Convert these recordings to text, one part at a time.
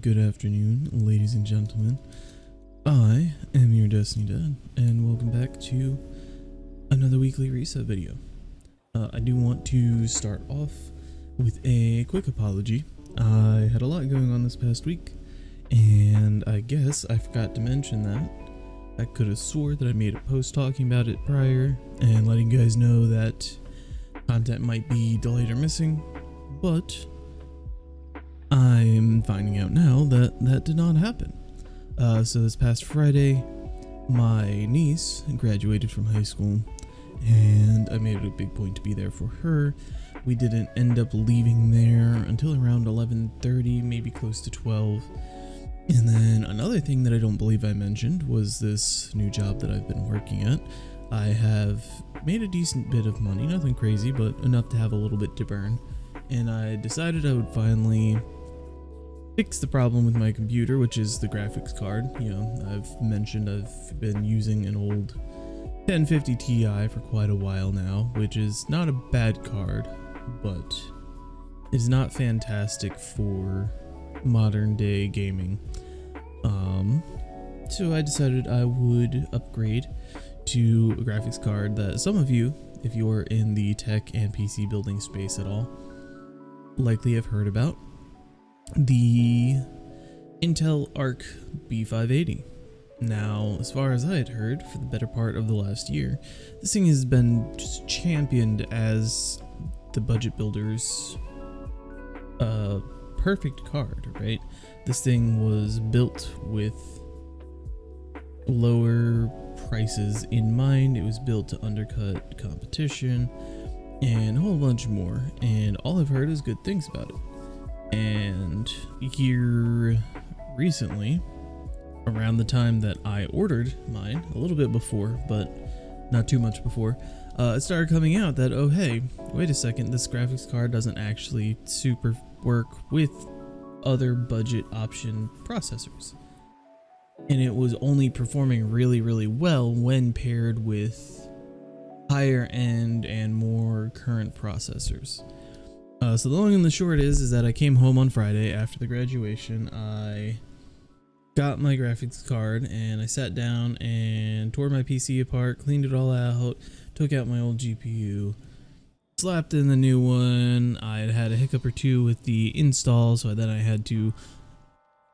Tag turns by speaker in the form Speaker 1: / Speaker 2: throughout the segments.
Speaker 1: Good afternoon, ladies and gentlemen. I am your Destiny Dad, and welcome back to another weekly reset video. I do want to start off with a quick apology. I had a lot going on this past week, and I guess I forgot to mention that. I could have swore that I made a post talking about it prior and letting you guys know that content might be delayed or missing, but I'm finding out now that that did not happen. So this past Friday, my niece graduated from high school, and I made it a big point to be there for her. We didn't end up leaving there until around 11:30, maybe close to 12. And then another thing that I don't believe I mentioned was this new job that I've been working at. I have made a decent bit of money, nothing crazy, but enough to have a little bit to burn. And I decided I would finally fix the problem with my computer, which is the graphics card. You know, I've mentioned I've been using an old 1050 Ti for quite a while now, which is not a bad card, but it's not fantastic for modern day gaming. So I decided I would upgrade to a graphics card that some of you, if you're in the tech and PC building space at all, likely have heard about. The Intel Arc B580. Now, as far as I had heard, for the better part of the last year, this thing has been just championed as the budget builder's perfect card, right? This thing was built with lower prices in mind. It was built to undercut competition and a whole bunch more, and all I've heard is good things about it. And here recently, around the time that I ordered mine, a little bit before, but not too much before, it started coming out that, oh hey, wait a second, this graphics card doesn't actually super work with other budget option processors. And it was only performing really well when paired with higher end and more current processors. So the long and the short is that I came home on Friday after the graduation. I got my graphics card and I sat down and tore my PC apart, cleaned it all out, took out my old GPU, slapped in the new one. I had had a hiccup or two with the install, so then I had to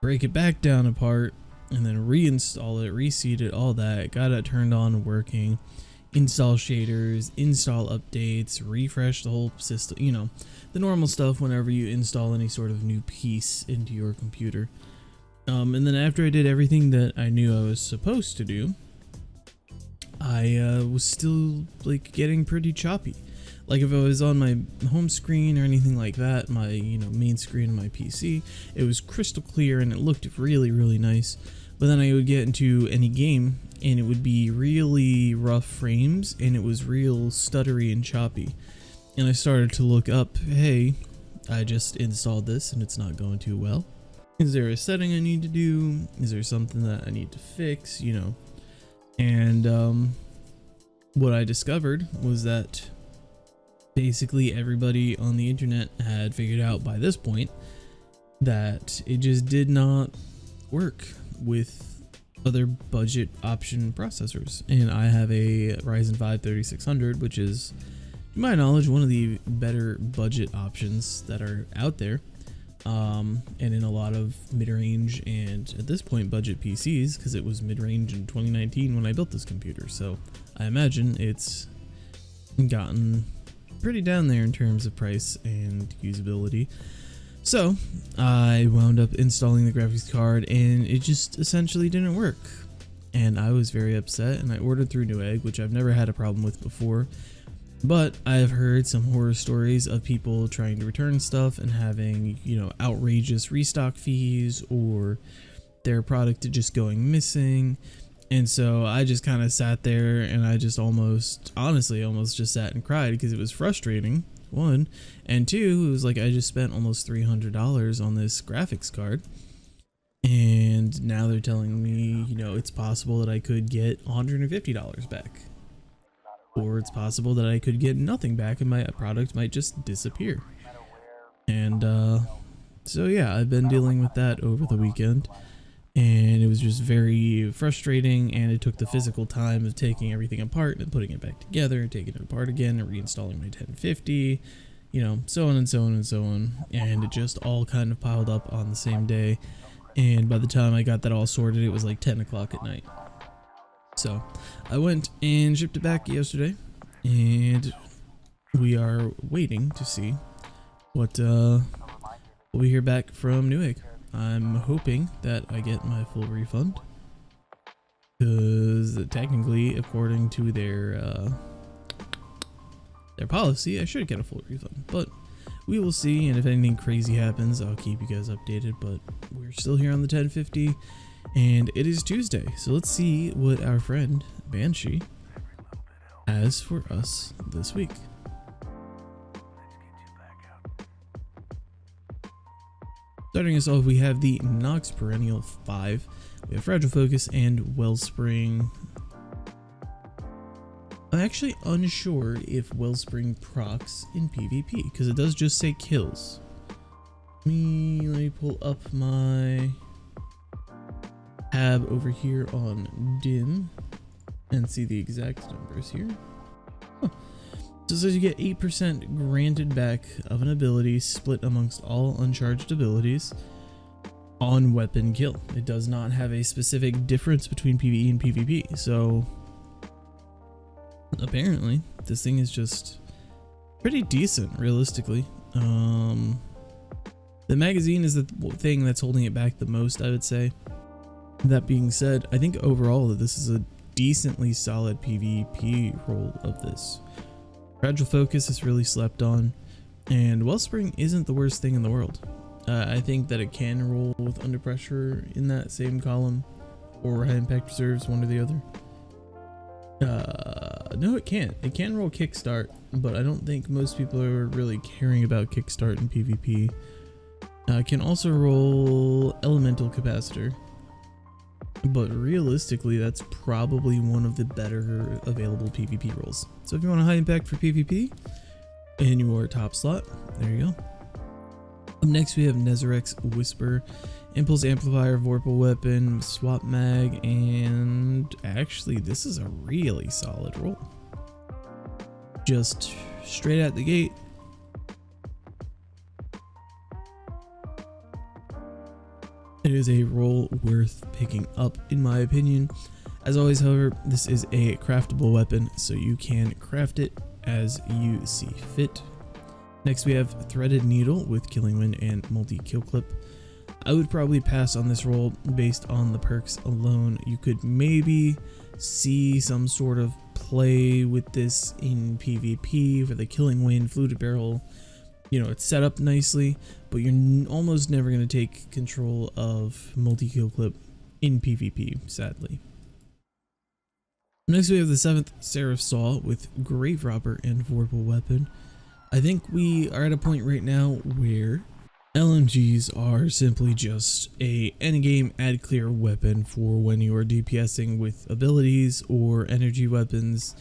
Speaker 1: break it back down apart and then reinstall it, reseat it, all that, got it turned on and working, install shaders, install updates, refresh the whole system, you know, the normal stuff whenever you install any sort of new piece into your computer. And then after I did everything that I knew I was supposed to do, I was still like getting pretty choppy. Like if I was on my home screen or anything like that, my main screen of my PC, it was crystal clear and it looked really nice. But then I would get into any game and it would be really rough frames and it was real stuttery and choppy. And I started to look up, hey, I just installed this and it's not going too well. Is there a setting I need to do? Is there something that I need to fix? You know, and what I discovered was that basically everybody on the internet had figured out by this point that it just did not work with other budget option processors. And I have a Ryzen 5 3600, which is, to my knowledge, one of the better budget options that are out there. And in a lot of mid-range and at this point budget PCs, because it was mid-range in 2019 when I built this computer. So I imagine it's gotten pretty down there in terms of price and usability. So I wound up installing the graphics card and it just essentially didn't work. And I was very upset and I ordered through Newegg, which I've never had a problem with before. But I've heard some horror stories of people trying to return stuff and having, outrageous restock fees or their product just going missing. And so I just kind of sat there and I just honestly just sat and cried because it was frustrating, one. And two, it was like I just spent almost $300 on this graphics card. And now they're telling me, it's possible that I could get $150 back. Or it's possible that I could get nothing back and my product might just disappear. And So yeah, I've been dealing with that over the weekend, and it was just very frustrating, and it took the physical time of taking everything apart and putting it back together, taking it apart again and reinstalling my 1050, you know, so on and so on and so on, and it just all kind of piled up on the same day. And by the time I got that all sorted, it was like 10 o'clock at night. So I went and shipped it back yesterday, and we are waiting to see what we hear back from Newegg. I'm hoping that I get my full refund, because technically, according to their policy, I should get a full refund, but we will see. And if anything crazy happens, I'll keep you guys updated. But we're still here on the 1050, and it is Tuesday, so let's see what our friend Banshee has for us this week. Starting us off, we have the Nox Perennial 5. We have Fragile Focus and Wellspring. I'm actually unsure if Wellspring procs in PvP, because it does just say kills. Let me pull up my tab over here on Dim and see the exact numbers here. Huh. So it says you get 8% granted back of an ability split amongst all uncharged abilities on weapon kill. It does not have a specific difference between PvE and PvP, so apparently this thing is just pretty decent, realistically. The magazine is the thing that's holding it back the most, I would say. That being said, I think overall that this is a decently solid PvP role of this. Fragile Focus is really slept on, and Wellspring isn't the worst thing in the world. I think that it can roll with Under Pressure in that same column, or High Impact Reserves, one or the other. No, it can't. It can roll Kickstart, but I don't think most people are really caring about Kickstart in PvP. It can also roll Elemental Capacitor, but realistically, that's probably one of the better available PvP roles. So if you want a high impact for PvP in your top slot, there you go. Up next, we have Nezarek's Whisper, Impulse Amplifier, Vorpal Weapon, Swap Mag, and actually, this is a really solid roll. Just straight out the gate. It is a roll worth picking up, in my opinion. As always, however, this is a craftable weapon, so you can craft it as you see fit. Next, we have Threaded Needle with Killing Wind and Multi-Kill Clip. I would probably pass on this roll based on the perks alone. You could maybe see some sort of play with this in PvP for the Killing Wind, Fluted Barrel. You know, it's set up nicely, but you're almost never going to take control of Multi-Kill Clip in PvP, sadly. Next, we have the 7th Seraph Saw with Grave Robber and Vorpal Weapon. I think we are at a point right now where LMGs are simply just a endgame add clear weapon for when you are DPSing with abilities or energy weapons,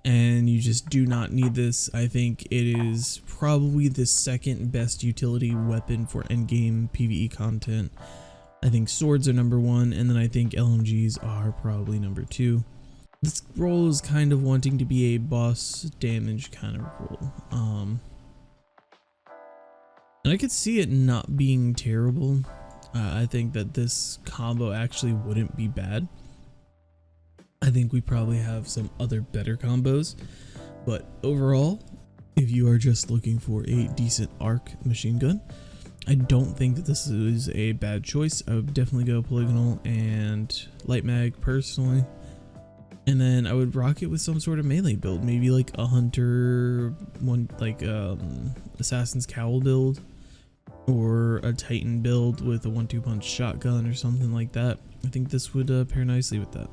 Speaker 1: and you just do not need this. I think it is probably the second best utility weapon for endgame PvE content. I think swords are number 1, and then I think LMGs are probably number 2. This role is kind of wanting to be a boss damage kind of role. And I could see it not being terrible. I think that this combo actually wouldn't be bad. I think we probably have some other better combos, but overall, if you are just looking for a decent arc machine gun, I don't think that this is a bad choice. I would definitely go Polygonal and Light Mag personally. And then I would rock it with some sort of melee build, maybe like a Hunter, Assassin's Cowl build, or a Titan build with a 1-2 punch shotgun or something like that. I think this would pair nicely with that.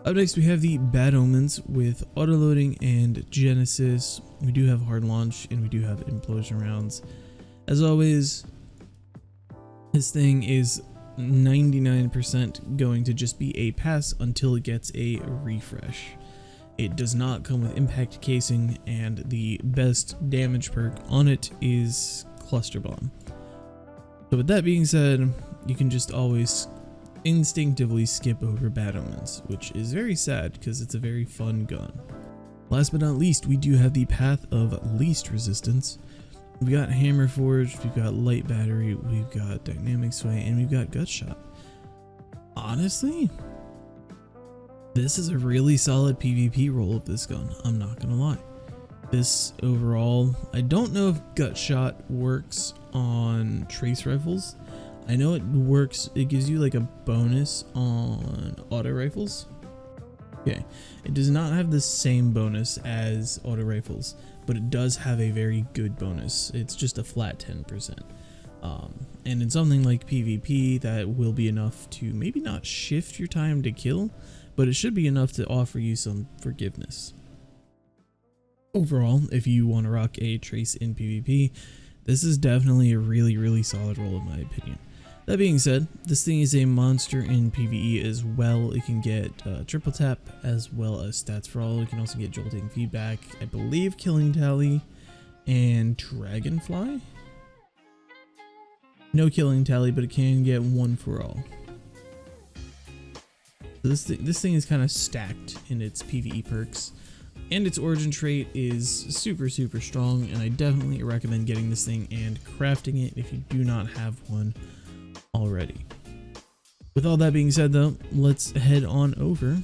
Speaker 1: Up next, we have the Bad Omens with autoloading and Genesis. We do have hard launch and we do have implosion rounds. As always, this thing is 99% going to just be a pass until it gets a refresh. It does not come with impact casing, and the best damage perk on it is Cluster Bomb. So with that being said, you can just always instinctively skip over Bad Omens, which is very sad because it's a very fun gun. Last but not least, we do have the Path of Least Resistance. We've got Hammer Forged, we've got Light Battery, we've got Dynamic Sway, and we've got Gut Shot. Honestly, this is a really solid PvP roll of this gun, I'm not gonna lie. This overall, I don't know if Gut Shot works on trace rifles. I know it works, it gives you like a bonus on auto rifles. Okay, it does not have the same bonus as auto rifles, but it does have a very good bonus. It's just a flat 10%. And in something like PvP, that will be enough to maybe not shift your time to kill, but it should be enough to offer you some forgiveness. Overall, if you want to rock a trace in PvP, this is definitely a really solid roll in my opinion. That being said, this thing is a monster in PvE as well. It can get triple tap as well as stats for all. It can also get jolting feedback, I believe killing tally, and dragonfly. No killing tally, but it can get one for all. So this thing is kind of stacked in its PvE perks, and its origin trait is super strong, and I definitely recommend getting this thing and crafting it if you do not have one already. With all that being said though, let's head on over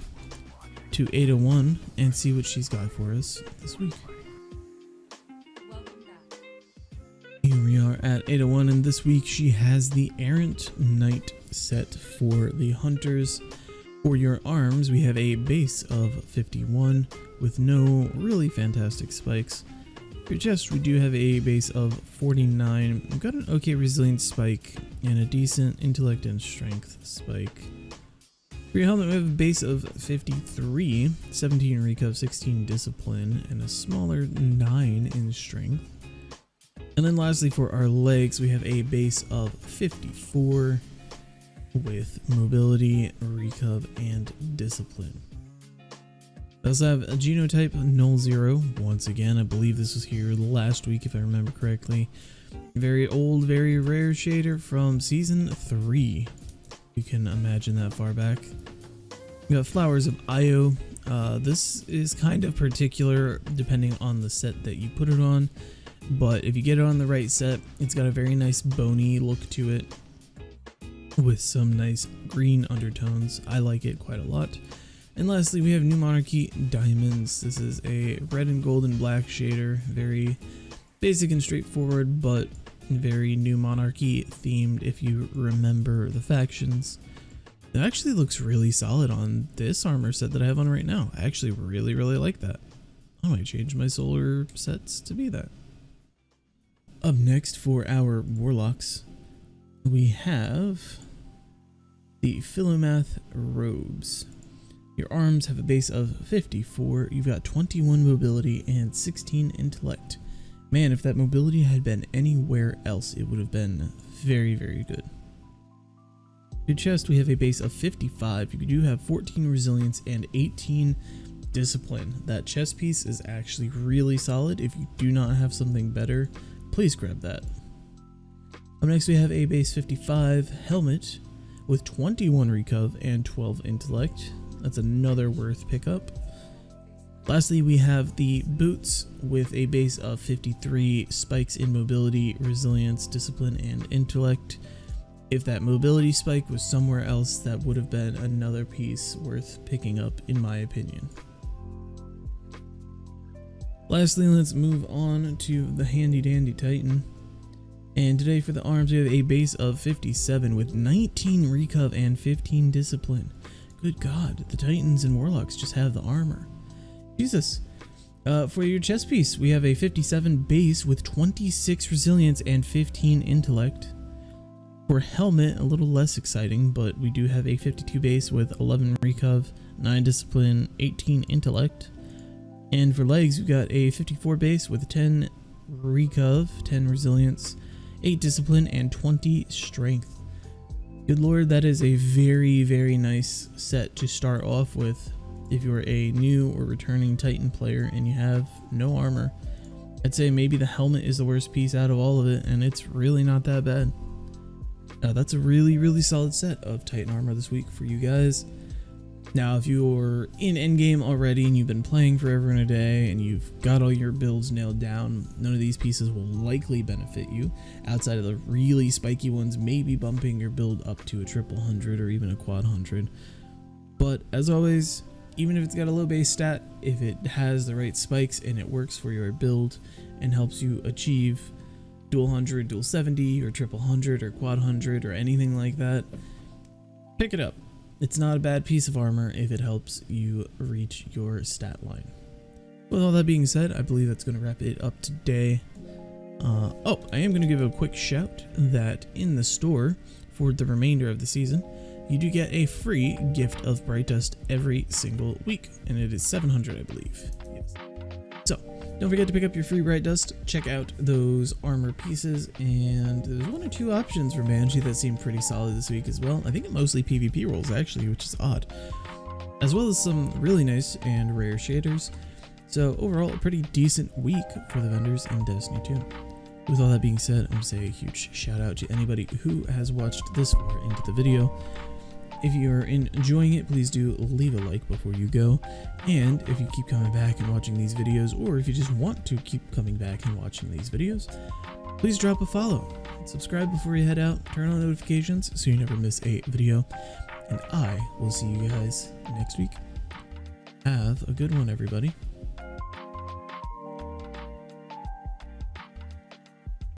Speaker 1: to 801 and see what she's got for us this week. Here we are at 801, and this week she has the Errant Knight set for the hunters. For your arms, we have a base of 51 with no really fantastic spikes. For your chest, we do have a base of 49. We've got an okay resilience spike and a decent intellect and strength spike. For your helmet, we have a base of 53, 17 recov, 16 discipline, and a smaller 9 in strength. And then lastly, for our legs, we have a base of 54 with mobility, recov, and discipline. We also have a genotype null 0. Once again, I believe this was here last week if I remember correctly. Very old, very rare shader from season 3. You can imagine that far back. We got Flowers of Io. This is kind of particular depending on the set that you put it on, but if you get it on the right set, it's got a very nice bony look to it with some nice green undertones. I like it quite a lot. And lastly, we have New Monarchy Diamonds. This is a red and gold and black shader. Very basic and straightforward, but very New Monarchy themed if you remember the factions. It actually looks really solid on this armor set that I have on right now. I actually really like that. I might change my solar sets to be that. Up next for our warlocks, we have the Philomath Robes. Your arms have a base of 54, you've got 21 mobility and 16 intellect. Man, if that mobility had been anywhere else, it would have been very good. Your chest, we have a base of 55, you do have 14 resilience and 18 discipline. That chest piece is actually really solid. If you do not have something better, please grab that. Up next, we have a base 55 helmet with 21 recov and 12 intellect. That's another worth pickup. Lastly, we have the boots with a base of 53, spikes in mobility, resilience, discipline, and intellect. If that mobility spike was somewhere else, that would have been another piece worth picking up in my opinion. Lastly, let's move on to the handy dandy Titan. And today for the arms, we have a base of 57 with 19 recov and 15 discipline. Good God, the Titans and Warlocks just have the armor. Jesus. For your chest piece, we have a 57 base with 26 resilience and 15 intellect. For helmet, a little less exciting, but we do have a 52 base with 11 recov, 9 discipline, 18 intellect. And for legs, we've got a 54 base with 10 recov, 10 resilience, 8 discipline, and 20 strength. Good lord, that is a very nice set to start off with if you're a new or returning Titan player and you have no armor. I'd say maybe the helmet is the worst piece out of all of it, and it's really not that bad. That's a really solid set of Titan armor this week for you guys. Now, if you're in endgame already and you've been playing forever and a day and you've got all your builds nailed down, none of these pieces will likely benefit you outside of the really spiky ones, maybe bumping your build up to a 100 or even a quad 100. But as always, even if it's got a low base stat, if it has the right spikes and it works for your build and helps you achieve dual 100, dual 70, or 100 or quad 100 or anything like that, pick it up. It's not a bad piece of armor if it helps you reach your stat line. With all that being said, I believe that's going to wrap it up today. I am going to give a quick shout that in the store for the remainder of the season, you do get a free gift of Bright Dust every single week, and it is 700, I believe. Yes. So, don't forget to pick up your free Bright Dust, check out those armor pieces, and there's one or two options for Banshee that seem pretty solid this week as well. I think mostly PvP rolls actually, which is odd. As well as some really nice and rare shaders. So overall, a pretty decent week for the vendors in Destiny 2. With all that being said, I'm going to say a huge shout out to anybody who has watched this far into the video. If you're enjoying it, please do leave a like before you go. And if you keep coming back and watching these videos, or if you just want to keep coming back and watching these videos, please drop a follow. Subscribe before you head out, turn on notifications so you never miss a video. And I will see you guys next week. Have a good one, everybody.